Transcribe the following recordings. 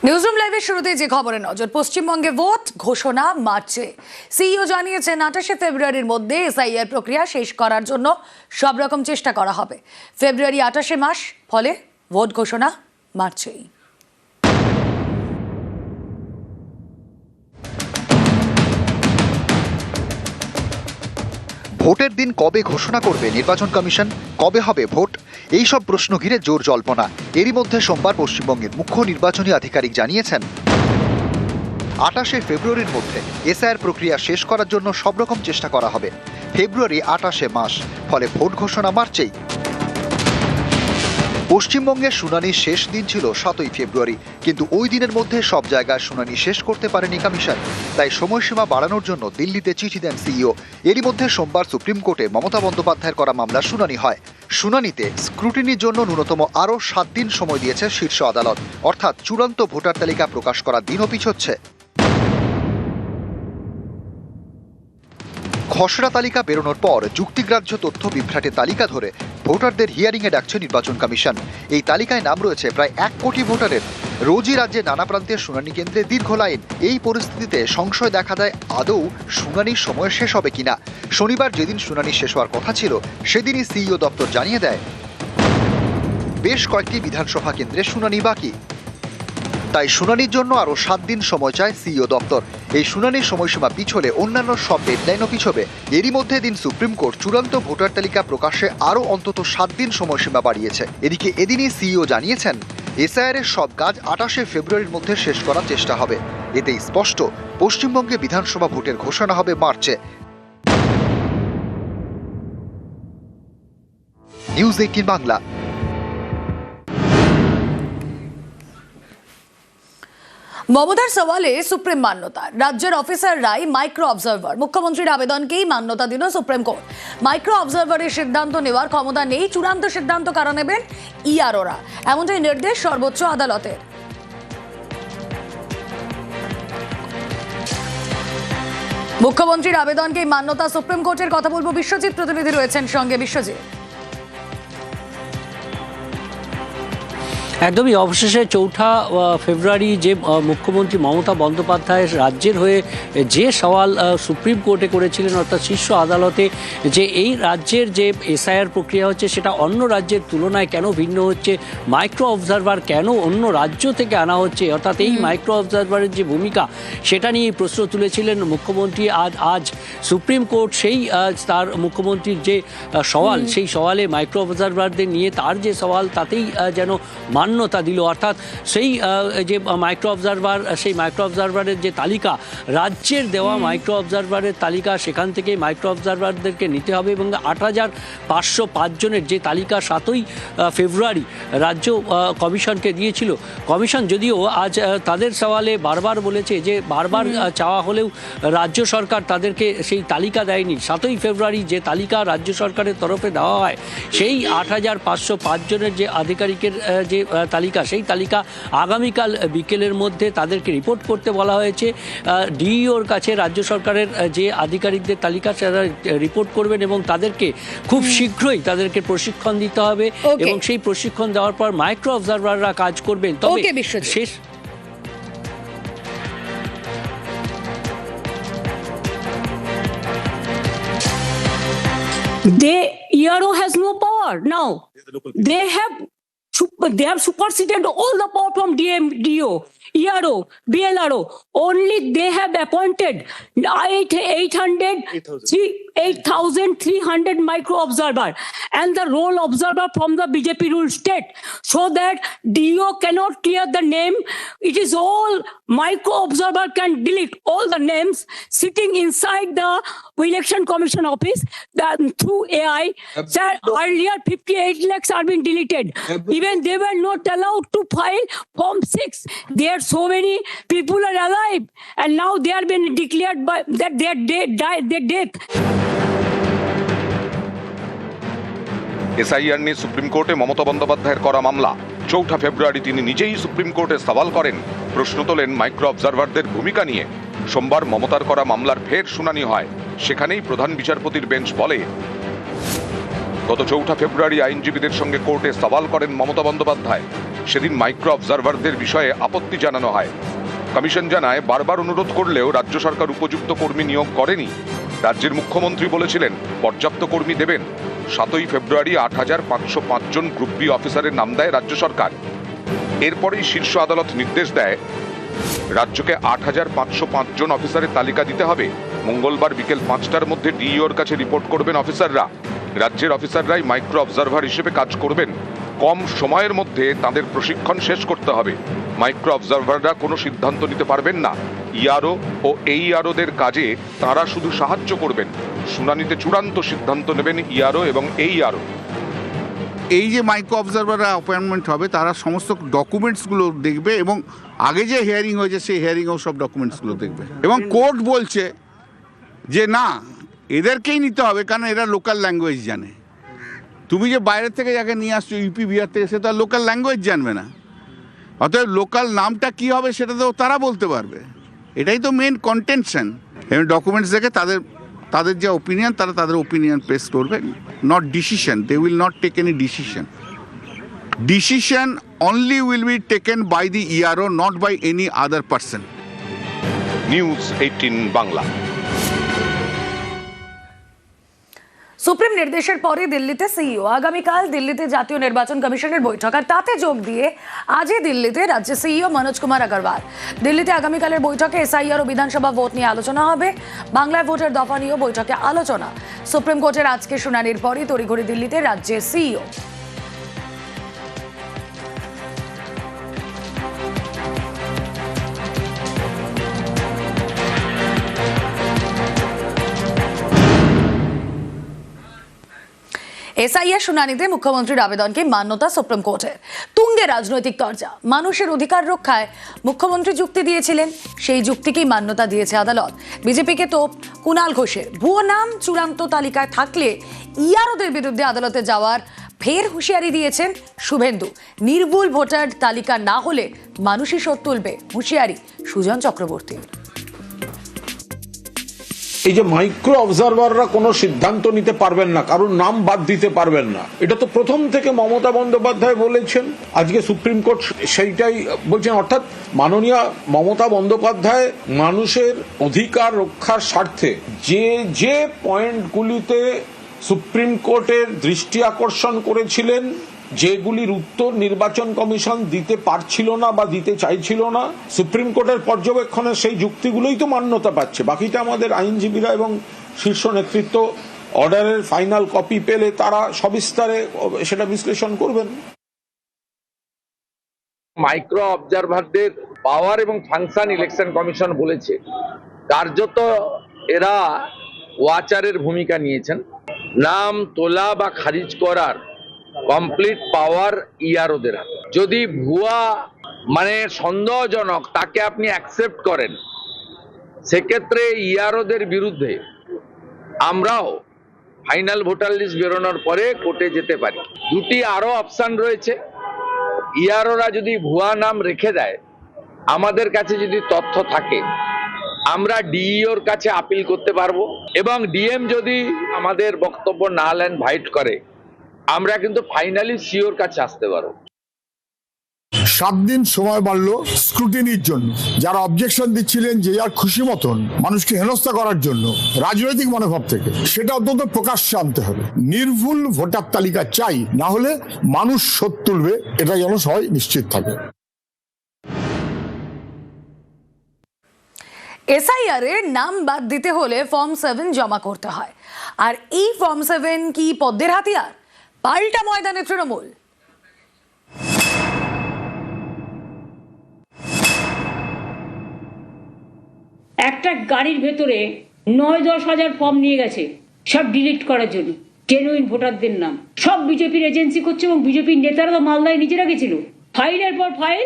Newsroom লাইভের শুরুতে যে খবরে নজর, পশ্চিমবঙ্গে ভোট ঘোষণা মার্চে। সিইও জানিয়েছেন 28শে ফেব্রুয়ারির মধ্যে এসআইআর প্রক্রিয়া শেষ করার জন্য সব রকম চেষ্টা করা হবে। ফেব্রুয়ারি 28শে মাস, ফলে ভোট ঘোষণা মার্চেই। ভোটের দিন কবে ঘোষণা করবে নির্বাচন কমিশন, কবে হবে ভোট, এই সব প্রশ্ন ঘিরে জোর জল্পনা। এরই মধ্যে সোমবার পশ্চিমবঙ্গের মুখ্য নির্বাচনী আধিকারিক জানিয়েছেন 28শে ফেব্রুয়ারির মধ্যে এসআইআর প্রক্রিয়া শেষ করার জন্য সব রকম চেষ্টা করা হবে। ফেব্রুয়ারি 28শে মাস, ফলে ভোট ঘোষণা মার্চেই। পশ্চিমবঙ্গের শুনানির শেষ দিন ছিল 7ই ফেব্রুয়ারি, কিন্তু ওই দিনের মধ্যে সব জায়গায় শুনানি শেষ করতে পারেনি কমিশন। তাই সময়সীমা বাড়ানোর জন্য দিল্লিতে চিঠি দেন সিইও। এরই মধ্যে সোমবার সুপ্রিম কোর্টে মমতা বন্দ্যোপাধ্যায়ের করা মামলার শুনানি হয়। শুনানিতে স্ক্রুটিনির জন্য ন্যূনতম আরও 7 দিন সময় দিয়েছে শীর্ষ আদালত, অর্থাৎ চূড়ান্ত ভোটার তালিকা প্রকাশ করার দিনও পিছোচ্ছে। খসড়া তালিকা বেরোনোর পর যুক্তিগ্রাহ্য তথ্য বিভ্রাটের তালিকা ধরে ভোটারদের হিয়ারিংয়ে ডাকছে নির্বাচন কমিশন। এই তালিকায় নাম রয়েছে প্রায় 1 কোটি ভোটারের। রোজই রাজ্যে নানা প্রান্তের শুনানি কেন্দ্রে দীর্ঘ লাইন। এই পরিস্থিতিতে সংশয় দেখা দেয় আদৌ শুনানির সময় শেষ হবে কিনা। শনিবার যেদিন শুনানি শেষ হওয়ার কথা ছিল, সেদিনই সিইও দপ্তর জানিয়ে দেয় বেশ কয়েকটি বিধানসভা কেন্দ্রে শুনানি বাকি। তাই শুনানির জন্য আরও 7 দিন সময় চায় সিইও দপ্তর। এই শুনানির সময়সীমা পিছলে অন্যান্য সব ডেডলাইনও পিছবে। এরই মধ্যে দিন সুপ্রিম কোর্ট চূড়ান্ত ভোটার তালিকা প্রকাশে আরও অন্তত 7 দিন সময়সীমা বাড়িয়েছে। এদিকে এদিনই সিইও জানিয়েছেন এসআইআর এর সব কাজ 28শে ফেব্রুয়ারির মধ্যে শেষ করার চেষ্টা হবে। এতেই স্পষ্ট পশ্চিমবঙ্গে বিধানসভা ভোটের ঘোষণা হবে মার্চে। নিউজ 18 বাংলা। মমতার সওয়ালে সুপ্রিম মান্যতা, রাজ্যের অফিসাররাই মাইক্রো অবজারভার। মুখ্যমন্ত্রীর আবেদনকেই মান্যতা দিল সুপ্রিম কোর্ট। মাইক্রো অবজারভারের সিদ্ধান্ত নেওয়ার ক্ষমতা নেই, চূড়ান্ত সিদ্ধান্ত কারা নেবেন? ইআরওরা। এমনটাই নির্দেশ সর্বোচ্চ আদালতের। মুখ্যমন্ত্রীর আবেদনকেই মান্যতা সুপ্রিম কোর্টের। কথা বলবো বিশ্বজিৎ, প্রতিনিধি রয়েছেন সঙ্গে। বিশ্বজিৎ, একদমই অবশেষে 4 ফেব্রুয়ারি যে মুখ্যমন্ত্রী মমতা বন্দ্যোপাধ্যায় রাজ্যের হয়ে যে সওয়াল সুপ্রিম কোর্টে করেছিলেন, অর্থাৎ শীর্ষ আদালতে, যে এই রাজ্যের যে এসআইআর প্রক্রিয়া হচ্ছে সেটা অন্য রাজ্যের তুলনায় কেন ভিন্ন হচ্ছে, মাইক্রো অবজারভার কেন অন্য রাজ্য থেকে আনা হচ্ছে, অর্থাৎ এই মাইক্রো অবজারভারের যে ভূমিকা সেটা নিয়ে প্রশ্ন তুলেছিলেন মুখ্যমন্ত্রী। আজ সুপ্রিম কোর্ট সেই তার মুখ্যমন্ত্রীর যে সওয়াল, সেই সওয়ালে মাইক্রো অবজারভারদের নিয়ে তার যে সওয়াল তাতেই যেন মান্যতা দিল। অর্থাৎ সেই যে মাইক্রো অবজারভার, সেই মাইক্রো অবজারভারের যে তালিকা, রাজ্যের দেওয়া মাইক্রো অবজারভারের তালিকা, সেখান থেকে মাইক্রো অবজারভারদেরকে নিতে হবে। এবং 8,505 জনের যে তালিকা 7ই ফেব্রুয়ারি রাজ্য কমিশনকে দিয়েছিল, কমিশন যদিও আজ তাদের সওয়ালে বারবার বলেছে যে বারবার চাওয়া হলেও রাজ্য সরকার তাদেরকে সেই তালিকা দেয়নি। 7ই ফেব্রুয়ারি যে তালিকা রাজ্য সরকারের তরফে দেওয়া হয়, সেই 8,505 জনের যে আধিকারিকের যে তালিকা, সেই তালিকা আগামীকাল বিকেলের মধ্যে তাদেরকে রিপোর্ট করতে বলা হয়েছে। ডিইওর কাছে রাজ্য সরকারের যে আধিকারিকদের তালিকা সেটা রিপোর্ট করবেন এবং তাদেরকে খুব শীঘ্রই তাদেরকে প্রশিক্ষণ দিতে হবে এবং সেই প্রশিক্ষণ দেওয়ার পর মাইক্রো অবজারভাররা কাজ করবেন। তবে শেষ ERO has no power now. They have superseded all the power from DO, ERO, BLRO. Only they have appointed 8,300 micro observer and the role observer from the BJP ruled state, so that DO cannot clear the name. It is all micro observer can delete all the names sitting inside the election commission office through AI. Sir, earlier 58 lakhs are being deleted. Even they were not allowed to file Form 6. There are so many people are alive, and now they are being declared by that their death. SIR নিয়ে supreme কোর্টে মমতা বন্দ্যোপাধ্যায়ের করা মামলা। 4 ফেব্রুয়ারি তিনি নিজেই supreme কোর্টে সওয়াল করেন, প্রশ্ন তোলেন মাইক্রো অবজারভারদের ভূমিকা নিয়ে। সোমবার মমতার করা মামলার ফের শুনানি হয়। সেখানেই প্রধান বিচারপতির বেঞ্চ বলে, গত 4 ফেব্রুয়ারি আইনজীবীদের সঙ্গে কোর্টে সওয়াল করেন মমতা বন্দ্যোপাধ্যায়। সেদিন মাইক্রো অবজারভারদের বিষয়ে আপত্তি জানানো হয়। কমিশন জানায়, বারবার অনুরোধ করলেও রাজ্য সরকার উপযুক্ত কর্মী নিয়োগ করেনি। রাজ্যের মুখ্যমন্ত্রী বলেছিলেন পর্যাপ্ত কর্মী দেবেন। 7ই ফেব্রুয়ারি 8,505 জন গ্রুপ বি অফিসারের নাম দেয় রাজ্য সরকার। এরপরেই শীর্ষ আদালত নির্দেশ দেয় রাজ্যকে 8,505 জন অফিসারের তালিকা দিতে হবে। মঙ্গলবার বিকেল 5টার মধ্যে ডিইওর কাছে রিপোর্ট করবেন অফিসাররা। রাজ্যের অফিসাররাই মাইক্রো অবজারভার হিসেবে কাজ করবেন। কম সময়ের মধ্যে তাদের প্রশিক্ষণ শেষ করতে হবে। মাইক্রো অবজারভাররা কোনো সিদ্ধান্ত নিতে পারবেন না। ইআরও ও এইআরওদের কাজে তারা শুধু সাহায্য করবেন। শুনানিতে চূড়ান্ত সিদ্ধান্ত নেবেন ইআরও এবং এইআরও। এই যে মাইক্রো অবজারভাররা অ্যাপয়েন্টমেন্ট হবে, তারা সমস্ত ডকুমেন্টসগুলো দেখবে এবং আগে যে হিয়ারিং হয়েছে সেই হিয়ারিংয়েও সব ডকুমেন্টসগুলো দেখবে। এবং কোর্ট বলছে যে না, এদেরকেই নিতে হবে, কারণ এরা লোকাল ল্যাঙ্গুয়েজ জানে। তুমি যে বাইরের থেকে যাকে নিয়ে আসছো ইউপি বিহার থেকে, সে তো আর লোকাল ল্যাঙ্গুয়েজ জানবে না। অতএব লোকাল নামটা কি হবে সেটা তো তারা বলতে পারবে। এটাই তো মেন কন্টেনশন। এবং ডকুমেন্টস দেখে তাদের যে ওপিনিয়ন, তারা তাদের ওপিনিয়ন পেশ করবে, not decision. They will not take any decision. Decision only will be taken by the ERO, not by any other person. News 18 Bangla. Supreme নির্দেশের পরে দিল্লিতে সিইও। আগামীকাল দিল্লিতে জাতীয় নির্বাচন কমিশনের বৈঠক, আর তাতে যোগ দিয়ে আজই দিল্লিতে রাজ্যের সিইও মনোজ কুমার আগরওয়াল। দিল্লিতে আগামীকালের বৈঠকে এসআইআর ও বিধানসভা ভোট নিয়ে আলোচনা হবে। বাংলায় ভোটের দফা নিয়েও বৈঠকে আলোচনা। সুপ্রিম কোর্টের আজকে শুনানির পরই তড়িঘড়ি দিল্লিতে রাজ্যের সিইও। এসআইআর শুনানিতে মুখ্যমন্ত্রীর আবেদনকে মান্যতা সুপ্রিম কোর্টের। তুঙ্গে রাজনৈতিক তরজা। মানুষের অধিকার রক্ষায় মুখ্যমন্ত্রী যুক্তি দিয়েছিলেন, সেই যুক্তিকেই মান্যতা দিয়েছে আদালত। বিজেপিকে তোপ কুণাল ঘোষের। ভুয়ো নাম চূড়ান্ত তালিকায় থাকলে ইআরওদের বিরুদ্ধে আদালতে যাওয়ার ফের হুঁশিয়ারি দিয়েছেন শুভেন্দু। নির্ভুল ভোটার তালিকা না হলে মানুষই শোধ তুলবে, হুঁশিয়ারি সুজন চক্রবর্তীর। এই যে মাইক্রো অবজারভাররা কোনো সিদ্ধান্ত নিতে পারবেন না, কারণ নাম বাদ দিতে পারবেন না, এটা তো প্রথম থেকে মমতা বন্দ্যোপাধ্যায় বলেছেন। আজকে সুপ্রিম কোর্ট সেইটাই বলছেন। অর্থাৎ মাননীয় মমতা বন্দ্যোপাধ্যায় মানুষের অধিকার রক্ষার স্বার্থে যে পয়েন্টগুলিতে সুপ্রিম কোর্টের দৃষ্টি আকর্ষণ করেছিলেন, যেগুলির উত্তর নির্বাচন কমিশন দিতে পারছিল না বা দিতে চাইছিল না, সুপ্রিম কোর্টের পর্যবেক্ষণে সেই যুক্তিগুলোই তো মান্যতা পাচ্ছে। বাকিটা আমাদের আইনজীবীরা এবং শীর্ষ নেতৃত্ব অর্ডারের ফাইনাল কপি পেলে তারা সবিস্তারে সেটা বিশ্লেষণ করবেন। মাইক্রো অবজারভারদের পাওয়ার এবং ফাংশন ইলেকশন কমিশন বলেছে কার্যত এরা ওয়াচারের ভূমিকা নিয়েছেন। নাম তোলা বা খারিজ করার কমপ্লিট পাওয়ার ইআরওদের। যদি ভুয়া মানে সন্দেহজনক তাকে আপনি অ্যাকসেপ্ট করেন, সেক্ষেত্রে ইআরওদের বিরুদ্ধে আমরাও ফাইনাল ভোটার লিস্ট বেরোনোর পরে কোর্টে যেতে পারি। দুটি আরো অপশন রয়েছে। ইআরওরা যদি ভুয়া নাম রেখে দেয়, আমাদের কাছে যদি তথ্য থাকে, আমরা ডিইওর কাছে আপিল করতে পারবো এবং ডিএম যদি আমাদের বক্তব্য না নেন, ভাইট করে, আমরা কিন্তু ফাইনালি সিওর কাছে আসতে পারবো। 7 দিন সময় বাড়লো স্ক্রুটিনির জন্য। যারা অবজেকশন দিচ্ছিলেন যে যার খুশি মতন মানুষকে হেনস্থা করার জন্য রাজনৈতিক মনোভাব থেকে, সেটা অত্যন্ত প্রকাশ্যে আনতে হবে। নির্ভুল ভোটার তালিকা চাই, না হলে মানুষ শোধ তুলবে, এটা যেন সবাই নিশ্চিত থাকে। এসআইআর এর নাম বাদ দিতে হলে ফর্ম 7 জমা করতে হয়। আর এই ফর্ম 7 কি পদ্মের হাতিয়ার? পাল্টা ময়দানে তৃণমূল। একটা গাড়ির ভেতরে 9-10 হাজার ফর্ম নিয়ে গেছে, সব ডিলিট করার জন্য। জেনুইন ভোটারদের নাম সব বিজেপির এজেন্সি করছে এবং বিজেপির নেতারা তো মালদায় নিজেরা গেছিল। ফাইলের পর ফাইল,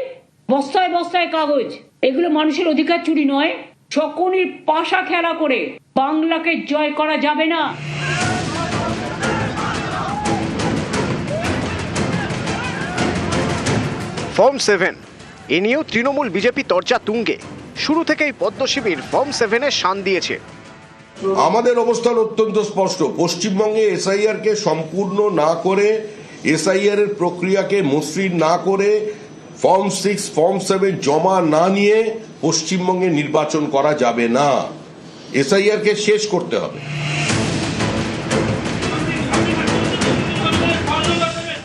বস্তায় বস্তায় কাগজ। এগুলো মানুষের অধিকার চুরি নয়, শকুনির পাশা খেলা করে বাংলাকে জয় করা যাবে না। ফর্ম 7 এ নিয়েও তৃণমূল বিজেপি তরজা তুঙ্গে। শুরু থেকেই পদ্ম শিবির ফর্ম 7-এর শান দিয়েছে। আমাদের অবস্থান অত্যন্ত স্পষ্ট। পশ্চিমবঙ্গে এসআইআর কে সম্পূর্ণ না করে, এসআইআর এর প্রক্রিয়াকে মসৃণ না করে ফর্ম 6 ফর্ম 7 জমা না নিয়ে পশ্চিমবঙ্গে নির্বাচন করা যাবে না। এসআইআর কে শেষ করতে হবে।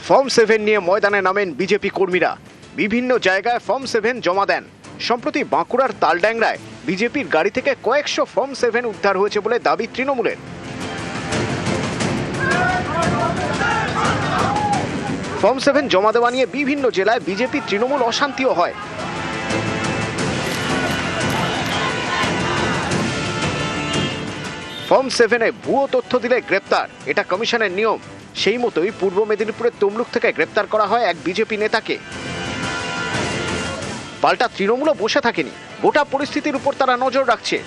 ফর্ম 7 নিয়ে ময়দানে নামেন বিজেপি কর্মীরা। বিভিন্ন জায়গায় ফর্ম 7 জমা দেন। সম্প্রতি বাঁকুড়ার তালড্যাংরায় বিজেপির গাড়ি থেকে কয়েকশো ফর্ম 7 উদ্ধার হয়েছে বলে দাবি তৃণমূলের। ফর্ম 7 জমা দেওয়া নিয়ে বিভিন্ন জেলায় বিজেপি তৃণমূল অশান্তিও হয়। ফর্ম 7-এ ভুয়ো তথ্য দিলে গ্রেপ্তার, এটা কমিশনের নিয়ম। সেই মতোই পূর্ব মেদিনীপুরের তমলুক থেকে গ্রেপ্তার করা হয় এক বিজেপি নেতাকে। পাল্টা তৃণমূলও বসে থাকেনি, গোটা পরিস্থিতির উপর তারা নজর রাখছে,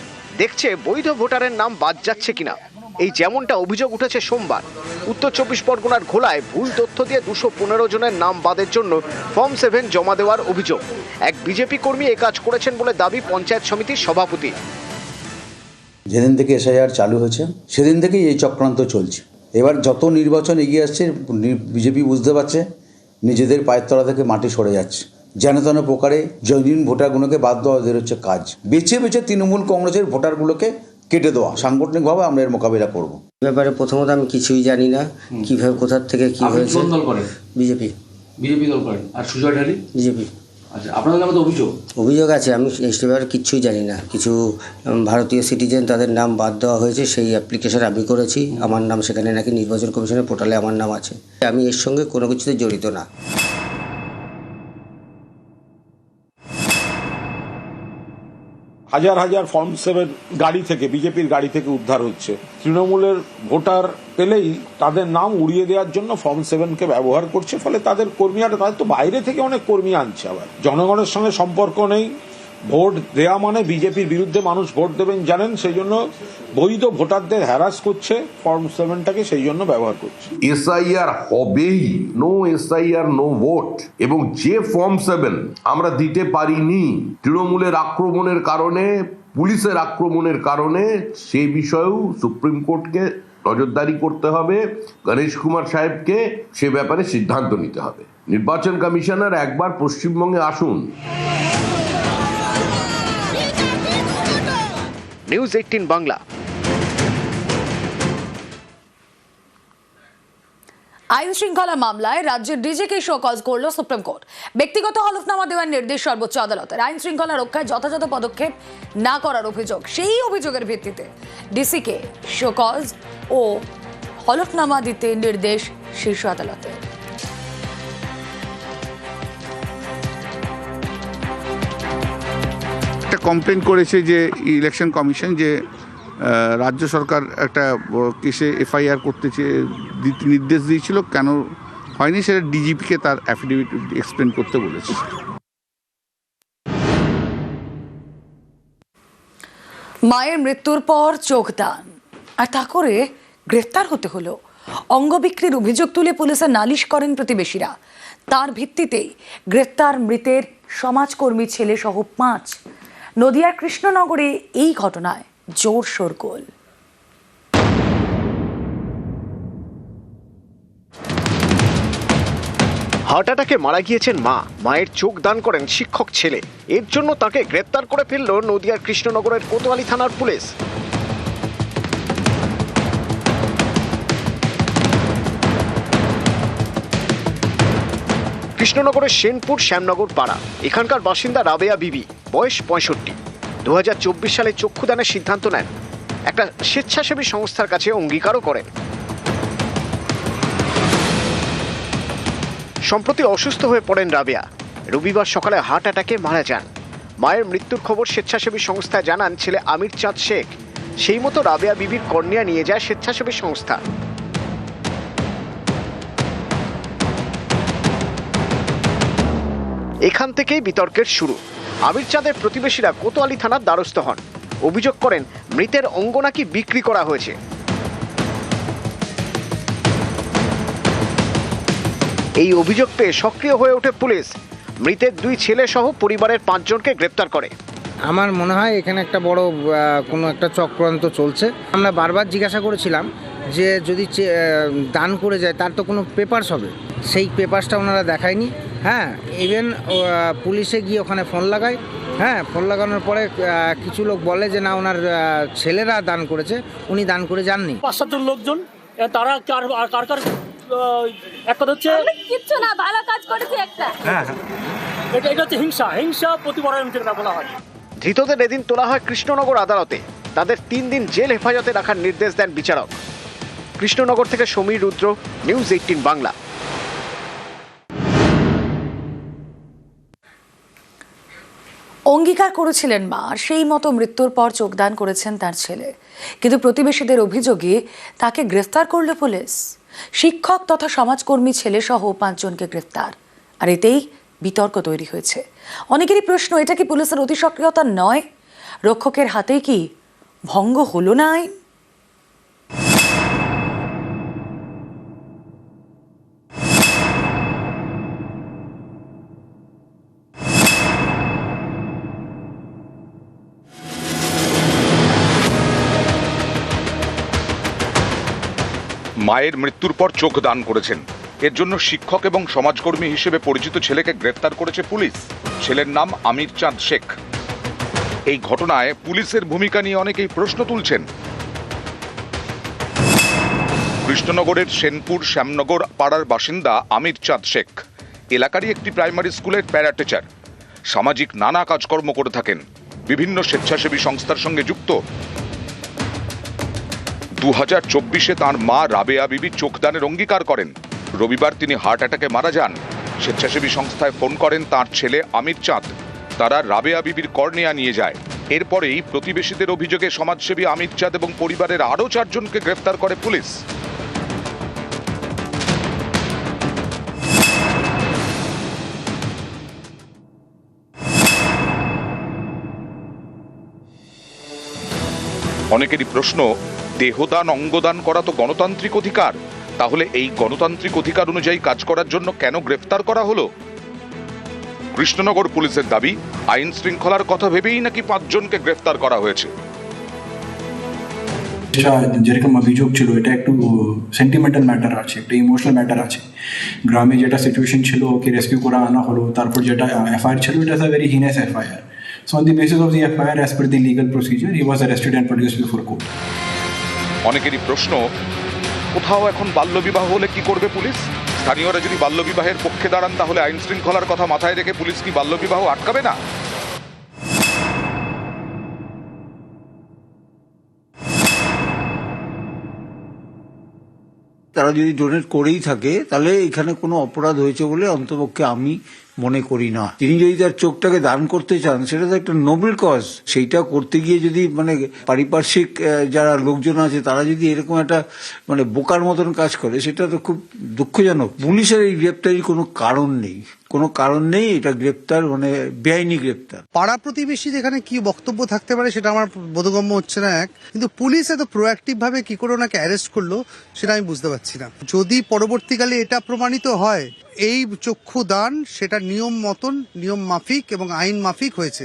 দেখছে বৈধ ভোটারের নাম বাদ যাচ্ছে কিনা। এই যেমনটা অভিযোগ উঠেছে সোমবার উত্তর 24 পরগনার ঘোলায় ভুল তথ্য দিয়ে 215 জনের নাম বাদের জন্য ফর্ম 7 জমা দেওয়ার অভিযোগ। এক বিজেপি কর্মী এ কাজ করেছেন বলে দাবি পঞ্চায়েত সমিতির সভাপতি। যেদিন থেকে এসআইআর চালু হয়েছে সেদিন থেকেই এই চক্রান্ত চলছে। এবার যত নির্বাচন এগিয়ে আসছে বিজেপি বুঝতে পারছে নিজেদের পায়ের তলা থেকে মাটি সরে যাচ্ছে। যেন তেন প্রকারে জৈন ভোটারগুলোকে বাদ দেওয়া ওদের হচ্ছে কাজ। বেছে বেছে তৃণমূল কংগ্রেসের ভোটারগুলোকে কেটে দেওয়া। সাংগঠনিকভাবে আমরা এর মোকাবিলা করব। ব্যাপারে প্রথমত আমি কিছুই জানি না, কিভাবে কোথা থেকে কি হয়েছে। বিজেপি দল করেন আর সুজয় ঢালি বিজেপি। আচ্ছা, আপনাদের নামে তো অভিযোগ আছে, আমি এই ব্যাপারে কিচ্ছুই জানি না। কিছু ভারতীয় সিটিজেন তাদের নাম বাদ দেওয়া হয়েছে, সেই অ্যাপ্লিকেশন আমি করেছি। আমার নাম সেখানে নাকি নির্বাচন কমিশনের পোর্টালে আমার নাম আছে। আমি এর সঙ্গে কোনো কিছুতে জড়িত না। হাজার হাজার ফর্ম 7 গাড়ি থেকে, বিজেপির গাড়ি থেকে উদ্ধার হচ্ছে। তৃণমূলের ভোটার পেলেই তাদের নাম উড়িয়ে দেওয়ার জন্য ফর্ম 7-কে ব্যবহার করছে। ফলে তাদের কর্মীরা, তাদের তো বাইরে থেকে অনেক কর্মী আনছে। আবার জনগণের সঙ্গে সম্পর্ক নেই। ভোট দেয়া মানে বিজেপির বিরুদ্ধে মানুষ ভোট দেবেন জানেন, সেই জন্য বৈধ ভোটারদের হ্যারাস করছে, ফর্ম 7-টাকে সেই জন্য ব্যবহার করছে। এসআইআর হবেই, নো এসআইআর নো ভোট। এবং যে ফর্ম 7 আমরা দিতে পারিনি তৃণমূলের আক্রমণের কারণে, পুলিশের আক্রমণের কারণে, সেই বিষয়েও সুপ্রিম কোর্টকে নজরদারি করতে হবে। গণেশ কুমার সাহেবকে সে ব্যাপারে সিদ্ধান্ত নিতে হবে। নির্বাচন কমিশনার একবার পশ্চিমবঙ্গে আসুন। নিউজ 18 বাংলা। আইন শৃঙ্খলা মামলায় রাজ্যের ডিজিকে শোকজ করল সুপ্রিম কোর্ট। ব্যক্তিগত হলফনামা দেওয়ার নির্দেশ সর্বোচ্চ আদালতের। আইন শৃঙ্খলা রক্ষায় যথাযথ পদক্ষেপ না করার অভিযোগ, সেই অভিযোগের ভিত্তিতে ডিসিকে শোকজ ও হলফনামা দিতে নির্দেশ শীর্ষ আদালতের। একটা কমপ্লেন করেছে যে ইলেকশন কমিশন যে রাজ্য সরকার একটা কেসে এফআইআর করতে নির্দেশ দিয়েছিল, কেন হয়নি সেটা ডিজিপিকে তার অ্যাফিডেভিট এক্সপ্লেন করতে বলেছে। মায়ের মৃত্যুর পর চোখদান, আর তা করে গ্রেফতার হতে হলো। অঙ্গ বিক্রির অভিযোগ তুলে পুলিশে নালিশ করেন প্রতিবেশীরা। তার ভিত্তিতেই গ্রেফতার মৃতের সমাজকর্মী ছেলে সহ 5। নদিয়ার কৃষ্ণনগরে এই ঘটনায় জোর শোরগোল। হার্ট অ্যাটাকে মারা গিয়েছেন মা, মায়ের চোখ দান করেন শিক্ষক ছেলে। এর জন্য তাকে গ্রেপ্তার করে ফেলল নদিয়ার কৃষ্ণনগরের কোতোয়ালি থানার পুলিশ। কৃষ্ণনগরের সেনপুর শ্যামনগর পাড়া। এখানকার বাসিন্দা রাবেয়া বিবি, বয়স 65। 2024 সালে চক্ষুদানের সিদ্ধান্ত নেন। একটা স্বেচ্ছাসেবী সংস্থার কাছে অঙ্গীকারও করেন। সম্প্রতি অসুস্থ হয়ে পড়েন রাবেয়া। রবিবার সকালে হার্ট অ্যাটাকে মারা যান। মায়ের মৃত্যুর খবর স্বেচ্ছাসেবী সংস্থায় জানান ছেলে আমির চাঁদ শেখ। সেই মতো রাবেয়া বিবির কর্নিয়া নিয়ে যায় স্বেচ্ছাসেবী সংস্থা। এখান থেকেই বিতর্কের শুরু। আমির চাঁদের প্রতিবেশীরা কোতোয়ালি থানার দ্বারস্থ হন। অভিযোগ করেন মৃতের অঙ্গ নাকি বিক্রি করা হয়েছে। এই অভিযোগ পেয়ে সক্রিয় হয়ে ওঠে পুলিশ। মৃতের 2 ছেলে সহ পরিবারের 5 জনকে গ্রেপ্তার করে। আমার মনে হয় এখানে একটা বড় কোনো একটা চক্রান্ত চলছে। আমরা বারবার জিজ্ঞাসা করেছিলাম যে যদি দান করে যায় তার তো কোনো পেপারস হবে, সেই পেপারসটা ওনারা দেখায়নি। হ্যাঁ, ইভেন পুলিশে গিয়ে ওখানে ফোন লাগায়। হ্যাঁ, ফোন লাগানোর পরে কিছু লোক বলে যে না, ওনার ছেলেরা দান করেছে, উনি দান করে যাননি। 5-7 জন লোকজন, তারা কার এক কথা হচ্ছে কিচ্ছু না, ভালো কাজ করেছে একটা। হ্যাঁ, এটা হচ্ছে হিংসা প্রতিবারের যেটা বলা হয়। ধৃতদের এদিন তোলা হয় কৃষ্ণনগর আদালতে। তাদের 3 দিন জেল হেফাজতে রাখার নির্দেশ দেন বিচারক। কৃষ্ণনগর থেকে সমীর রুদ্র, নিউজ 18 বাংলা। অঙ্গীকার করেছিলেন মা, সেই মতো মৃত্যুর পর চোখদান করেছেন তার ছেলে, কিন্তু প্রতিবেশীদের অভিযোগে তাকে গ্রেফতার করল পুলিশ। শিক্ষক তথা সমাজকর্মী ছেলে সহ 5 জনকে গ্রেফতার, আর এতেই বিতর্ক তৈরি হয়েছে। অনেকেরই প্রশ্ন, এটা কি পুলিশের অতি সক্রিয়তা নয়? রক্ষকের হাতেই কি ভঙ্গ হলো না আইন? মায়ের মৃত্যুর পর চোখ দান করেছেন, এর জন্য শিক্ষক এবং সমাজকর্মী হিসেবে পরিচিত ছেলেকে গ্রেফতার করেছে পুলিশ। ছেলের নাম আমির চাঁদ শেখ। এই ঘটনায় পুলিশের ভূমিকা নিয়ে অনেকেই প্রশ্ন তুলছেন। কৃষ্ণনগরের সেনপুর শ্যামনগর পাড়ার বাসিন্দা আমির চাঁদ শেখ এলাকারই একটি প্রাইমারি স্কুলের প্যারা টিচার। সামাজিক নানা কাজকর্ম করে থাকেন, বিভিন্ন স্বেচ্ছাসেবী সংস্থার সঙ্গে যুক্ত। 2024-এ তাঁর মা রাবেয়া বিবি চোখদানের অঙ্গীকার করেন। রবিবার তিনি হার্ট অ্যাটাকে মারা যান। স্বেচ্ছাসেবী সংস্থায় ফোন করেন তাঁর ছেলে আমির চাঁদ। তারা রাবেয়া বিবির কর্নিয়া নিয়ে যায়। এরপরেই প্রতিবেশীদের অভিযোগে সমাজসেবী আমির চাঁদ এবং পরিবারের আরও 4 জনকে গ্রেফতার করে পুলিশ। অনেকেরই প্রশ্ন, দেহদান অঙ্গদান করা তো গণতান্ত্রিক অধিকার, তাহলে এই গণতান্ত্রিক অধিকার অনুযায়ী কাজ করার জন্য কেন গ্রেফতার করা হলো? কৃষ্ণনগর পুলিশের দাবি, আইন শৃঙ্খলার কথা ভেবেই নাকি 5 জনকে গ্রেফতার করা হয়েছে। যেরকম অভিযোগ ছিল, এটা একটু সেন্টিমেন্টাল ম্যাটার আছে, একটা ইমোশনাল ম্যাটার আছে। গ্রামে যেটা সিচুয়েশন ছিল, ওকে রেস্কিউ করা আনা হলো, তারপর যেটা এফআইআর ছিল, এটা is a very হিনাস FIR. So on the basis of the FIR, as per the legal procedure, he was arrested and produced before court. অনেকেরই প্রশ্ন, কোথাও এখন বাল্যবিবাহ হলে কি করবে পুলিশ? স্থানীয়রা যদি বাল্যবিবাহের পক্ষে দাঁড়ান, তাহলে আইন শৃঙ্খলার কথা মাথায় রেখে পুলিশ কি বাল্যবিবাহ আটকাবে না? তারা যদি ডোনেট করেই থাকে, তাহলে এখানে কোনো অপরাধ হয়েছে বলে অন্তপক্ষে আমি মনে করি না। তিনি যদি তার চোখটাকে দান করতে চান, সেটা তো একটা নোবেল কজ। সেইটা করতে গিয়ে যদি পারিপার্শ্বিক যারা লোকজন আছে, তারা যদি এরকম একটা বোকার মতন কাজ করে, সেটা তো খুব দুঃখজনক। পুলিশের এই গ্রেপ্তারির কোনো কারণ নেই, এটা গ্রেপ্তার বেআইনি গ্রেপ্তার। পাড়া প্রতিবেশী যেখানে কি বক্তব্য থাকতে পারে সেটা আমার বোধগম্য হচ্ছে না। কিন্তু পুলিশ এত প্রোঅ্যাক্টিভ ভাবে কি করে ওনাকে অ্যারেস্ট করলো সেটা আমি বুঝতে পারছি না। যদি পরবর্তীকালে এটা প্রমাণিত হয় এই চক্ষু দান সেটা নিয়ম মাফিক এবং আইন মাফিক হয়েছে,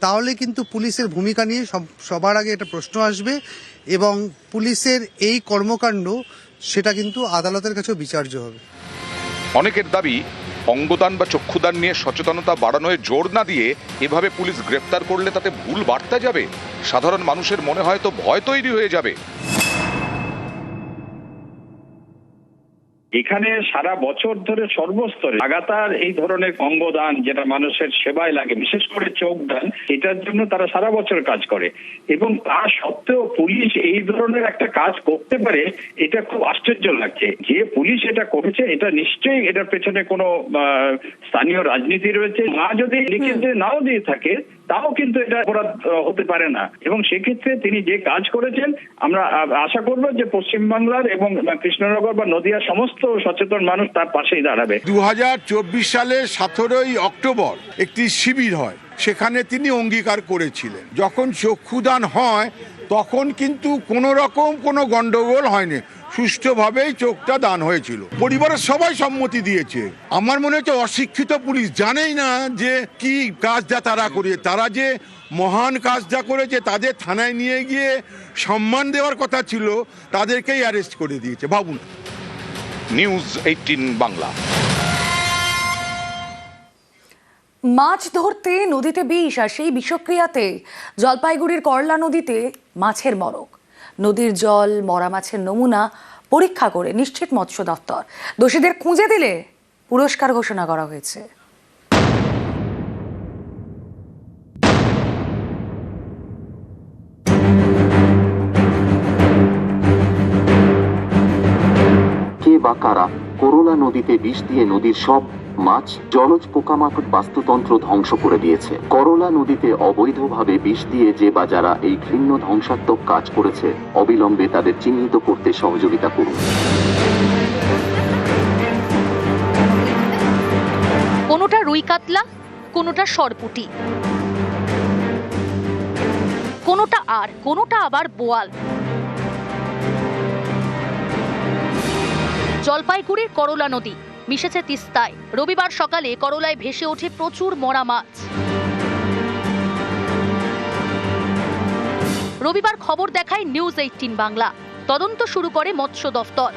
তাহলে কিন্তু পুলিশের ভূমিকা নিয়ে সবার আগে একটা প্রশ্ন আসবে, এবং পুলিশের এই কর্মকাণ্ড সেটা কিন্তু আদালতের কাছেও বিচার্য হবে। অনেকের দাবি, অঙ্গদান বা চক্ষুদান নিয়ে সচেতনতা বাড়ানোয় জোর না দিয়ে এভাবে পুলিশ গ্রেফতার করলে তাতে ভুল বার্তা যাবে। সাধারণ মানুষের মনে হয়তো ভয় তৈরি হয়ে যাবে। এখানে সারা বছর ধরে সর্বস্তরে লাগাতার এই ধরনের অঙ্গদান, যেটা মানুষের সেবায় লাগে, বিশেষ করে চোখ দান, এটার জন্য তারা সারা বছর কাজ করে, এবং তা সত্ত্বেও পুলিশ এই ধরনের একটা কাজ করতে পারে, এটা খুব আশ্চর্য লাগছে। যে পুলিশ এটা করেছে, এটা নিশ্চয়ই এটার পেছনে কোনো স্থানীয় রাজনীতি রয়েছে। মা যদি লিখে নাও দিয়ে থাকে, তাও কিন্তু এটা অপরাধ হতে পারে না, এবং সেক্ষেত্রে তিনি যে কাজ করেছেন, আমরা আশা করব যে পশ্চিমবাংলার এবং কৃষ্ণনগর বা নদিয়ার সমস্ত সচেতন মানুষ তার পাশেই দাঁড়াবে। 2024 সালের 17ই অক্টোবর একটি শিবির হয়, সেখানে তিনি অঙ্গীকার করেছিলেন। যখন চক্ষুদান হয় তখন কিন্তু কোনো রকম কোনো গন্ডগোল হয়নি, সুষ্ঠুভাবেই চোখটা দান হয়েছিল। পরিবারের সবাই সম্মতি দিয়েছে। আমার মনে হচ্ছে অশিক্ষিত পুলিশ জানেই না যে কি কাজটা তারা করে। তারা যে মহান কাজটা করেছে, তাদের থানায় নিয়ে গিয়ে সম্মান দেওয়ার কথা ছিল, তাদেরকেই অ্যারেস্ট করে দিয়েছে। ভাবুন। নিউজ 18 বাংলা। মাছ ধরতে নদীতে বিষ, আর সেই বিষক্রিয়াতে জলপাইগুড়ির করলা নদীতে মাছের মরক। নদীর জল মরা মাছের নমুনা পরীক্ষা করে নিশ্চিত মৎস্য দপ্তর। দোষীদের খুঁজে দিলে পুরস্কার ঘোষণা করা হয়েছে। কে বা কারা করলা নদীতে বিষ দিয়ে নদীর সব মাছ, জলজ পোকামাকড়, বাস্তুতন্ত্র ধ্বংস করে দিয়েছে। করলা নদীতে অবৈধভাবে বিষ দিয়ে যে বা যারা এই ঘৃণ্য ধ্বংসাত্মক কাজ করেছে, অবিলম্বে তাদের চিহ্নিত করতে সহযোগিতা করুন। কোনোটা রুই কাতলা, কোনোটা সরপুঁটি, কোনোটা আবার বোয়াল। জলপাইগুড়ির করলা নদী মিশেছে তিস্তায়। রবিবার সকালে করলায় ভেসে ওঠে প্রচুর মরা মাছ। রবিবার খবর দেখায় নিউজ 18 বাংলা। তদন্ত শুরু করে মৎস্য দফতর।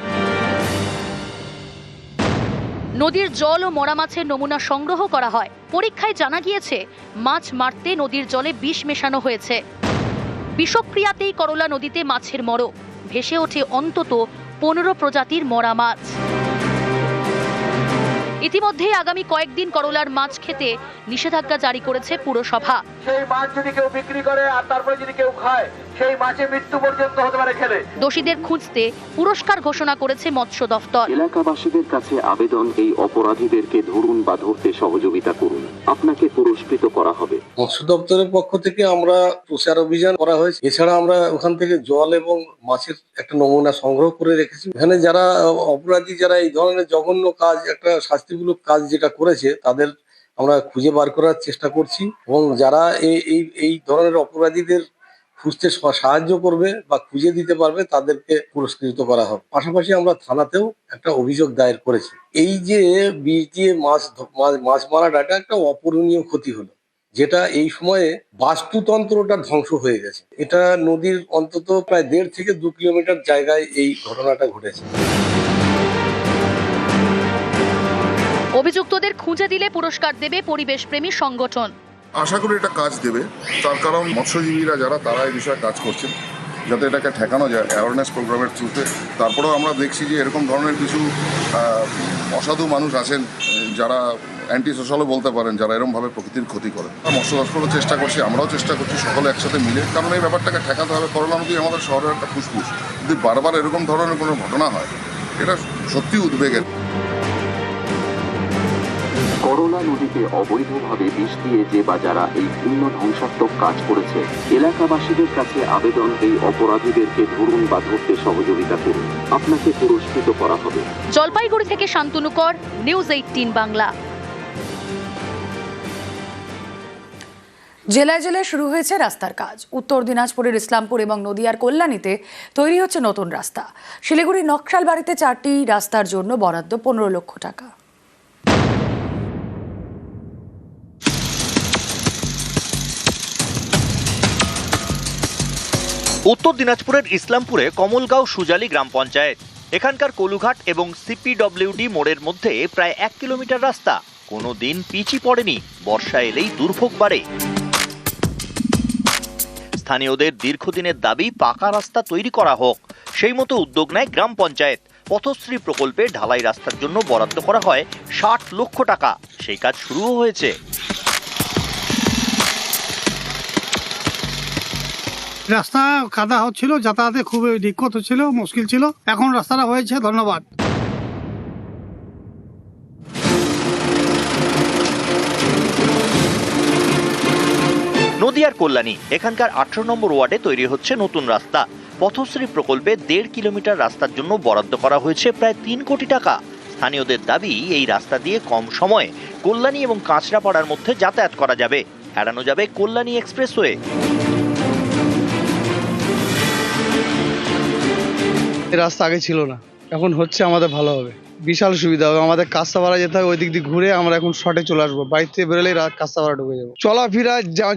নদীর জল ও মরা মাছের নমুনা সংগ্রহ করা হয়। পরীক্ষায় জানা গিয়েছে মাছ মারতে নদীর জলে বিষ মেশানো হয়েছে। বিষক্রিয়াতেই করলা নদীতে মাছের মরক। ভেসে ওঠে অন্তত 15 প্রজাতির মরা মাছ। ইতিমধ্যেই আগামী কয়েকদিন করলার মাছ খেতে নিষেধাজ্ঞা জারি করেছে পুরসভা। সেই মাছ যদি কেউ বিক্রি করে আর তারপরে যদি কেউ খায়, সেই মাছে মৃত্যু পর্যন্ত হতে পারে খেলে। দোষীদের খুঁজতে পুরস্কার ঘোষণা করেছে মৎস্য দফতর। এলাকাবাসীদের কাছে আবেদন, এই অপরাধীদেরকে ধরুন বা ধরতে সহযোগিতা করুন। আপনাকে পুরস্কৃত করা হবে। মৎস্য দপ্তরের পক্ষ থেকে আমরা প্রচার অভিযান করা হয়েছে। এছাড়া আমরা ওখান থেকে জল এবং মাছের একটা নমুনা সংগ্রহ করে রেখেছি। এখানে যারা অপরাধী, যারা এই ধরনের জঘন্য কাজ, একটা শাস্তিমূলক কাজ যেটা করেছে, তাদের আমরা খুঁজে বার করার চেষ্টা করছি এবং যারা এই ধরনের অপরাধীদের খুঁজতে সাহায্য করবে বা খুঁজে দিতে পারবে, তাদেরকে পুরস্কৃত করা হবে। পাশাপাশি আমরা থানাতেও একটা অভিযোগ দায়ের করেছি। এই যে বিষ দিয়ে মাছ মারাটা, এটা একটা অপূরণীয় ক্ষতি হলো, যেটা এই সময়ে বাস্তুতন্ত্রটা ধ্বংস হয়ে গেছে। এটা নদীর অন্তত প্রায় 1.5 থেকে 2 কিলোমিটার জায়গায় এই ঘটনাটা ঘটেছে। অভিযুক্তদের খুঁজে দিলে পুরস্কার দেবে পরিবেশপ্রেমী সংগঠন। আশা করি এটা কাজ দেবে, তার কারণ মৎস্যজীবীরা যারা, তারা এই বিষয়ে কাজ করছেন যাতে এটাকে ঠেকানো যায় অ্যাওয়ারনেস প্রোগ্রামের থ্রুতে। তারপরেও আমরা দেখছি যে এরকম ধরনের কিছু অসাধু মানুষ আছেন যারা অ্যান্টি সোশ্যালও বলতে পারেন, যারা এরকমভাবে প্রকৃতির ক্ষতি করে। মৎস্য দপ্তরও চেষ্টা করছি, আমরাও চেষ্টা করছি, সকলে একসাথে মিলে, কারণ এই ব্যাপারটাকে ঠেকাতে হবে। করলা নদী আমাদের শহরের একটা ফুসফুস। যদি বারবার এরকম ধরনের কোনো ঘটনা হয়, এটা সত্যি উদ্বেগের। করলা নদীতে অবৈধভাবে বিষ দিয়ে যে বা যারা এই ঘৃণ্য ধ্বংসাত্মক কাজ করেছে, এলাকাবাসীদের কাছে আবেদন, এই অপরাধীদেরকে ধরুন বা ধরতে সহযোগিতা করুন। আপনাকে পুরস্কৃত করা হবে। জলপাইগুড়ি থেকে শান্তনু কর, নিউজ 18 বাংলা। জেলায় জেলায় শুরু হয়েছে রাস্তার কাজ। উত্তর দিনাজপুরের ইসলামপুর এবং নদিয়ার কল্যাণীতে তৈরি হচ্ছে নতুন রাস্তা। শিলিগুড়ির নকশালবাড়িতে 4টি রাস্তার জন্য বরাদ্দ 15 লক্ষ টাকা। উত্তর দিনাজপুরের ইসলামপুরে কমলগাঁও সুজালি গ্রাম পঞ্চায়েত। এখানকার কলুঘাট এবং সিপিডব্লিউডি মোড়ের মধ্যে প্রায় 1 কিলোমিটার রাস্তা কোনোদিন পিচই পড়েনি। বর্ষা এলেই দুর্ভোগ বাড়ে। স্থানীয়দের দীর্ঘদিনের দাবি পাকা রাস্তা তৈরি করা হোক। সেই মতো উদ্যোগ নেয় গ্রাম পঞ্চায়েত। পথশ্রী প্রকল্পে ঢালাই রাস্তার জন্য বরাদ্দ করা হয় 60 লক্ষ টাকা। সেই কাজ শুরুও হয়েছে। রাস্তা কাদা হচ্ছিল, যাতায়াতে খুবই দিক্কত হচ্ছিল, মুশকিল ছিল। এখন রাস্তাটা হয়েছে, ধন্যবাদ। নদিয়ার কল্যাণী, এখানকার 18 নম্বর ওয়ার্ডে তৈরি হচ্ছে নতুন রাস্তা। পথশ্রী প্রকল্পে 1.5 কিলোমিটার রাস্তার জন্য বরাদ্দ করা হয়েছে প্রায় 3 কোটি টাকা। স্থানীয়দের দাবি, এই রাস্তা দিয়ে কম সময়ে কল্যাণী এবং কাঁচরাপাড়ার মধ্যে যাতায়াত করা যাবে। এড়ানো যাবে কল্যাণী এক্সপ্রেসওয়ে। এই রাস্তা আগে ছিল না, এখন হচ্ছে, আমাদের ভালো হবে। বিশাল সুবিধা হবে আমাদের কাস্তাপাড়া যেতে হয়, ওই দিক দিয়ে ঘুরে আমরা এখন শর্টে চলে আসবো, বাড়ি থেকে বেরোলেই কাস্তাপাড়া ঢুকে যাবো। চলাফেরা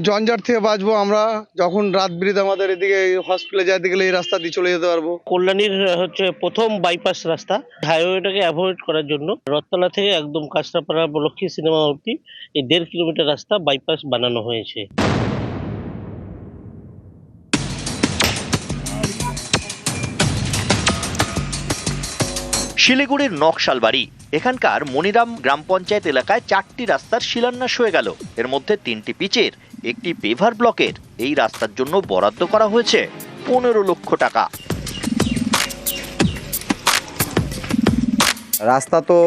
জঞ্জাট থেকে বাঁচবো আমরা, যখন রাত বিরেতে আমাদের এদিকে হসপিটালে যাইতে গেলে এই রাস্তা দিয়ে চলে যেতে পারবো। কল্যাণীর হচ্ছে প্রথম বাইপাস রাস্তা, হাইওয়েটাকে অ্যাভয়েড করার জন্য রথতলা থেকে একদম কাঁচরাপাড়া লক্ষ্মী সিনেমা অবধি এই 1.5 কিলোমিটার রাস্তা বাইপাস বানানো হয়েছে। শিলিগুড়ির নকশালবাড়ি, এখানকার মনিরাম গ্রাম পঞ্চায়েত এলাকায় 4টি রাস্তার শিলান্যাস হয়ে গেল। এর মধ্যে 3টি পিচের, 1টি পেভার ব্লকের। এই রাস্তার জন্য বরাদ্দ করা হয়েছে 15 লক্ষ টাকা। রাস্তা তো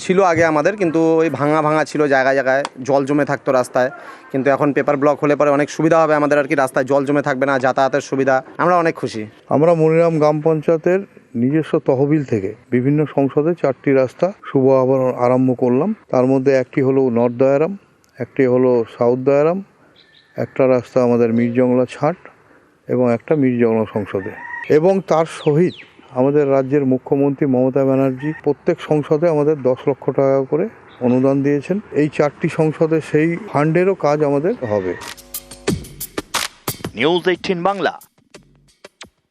ছিল আগে আমাদের, কিন্তু ওই ভাঙা ছিল, জায়গায় জায়গায় জল জমে থাকতো রাস্তায়। কিন্তু এখন পেপার ব্লক হলে পরে অনেক সুবিধা হবে আমাদের আর কি, রাস্তায় জল জমে থাকবে না, যাতায়াতের সুবিধা, আমরা অনেক খুশি। আমরা মনিরাম গ্রাম পঞ্চায়েতের নিজস্ব তহবিল থেকে বিভিন্ন সংসদে 4টি রাস্তা শুভ আরম্ভ করলাম। তার মধ্যে একটি হলো নর্থ দয়ারাম, একটি হলো সাউথ দয়ারাম, একটা রাস্তা আমাদের মিরজংলা ছাট এবং একটা মিরজংলা সংসদে। এবং তার সহিত আমাদের রাজ্যের মুখ্যমন্ত্রী মমতা ব্যানার্জি প্রত্যেক সংসদে আমাদের 10 লক্ষ টাকা করে অনুদান দিয়েছেন। এই 4টি সংসদে সেই ফান্ডেরও কাজ আমাদের হবে। নিউজ 18 বাংলা।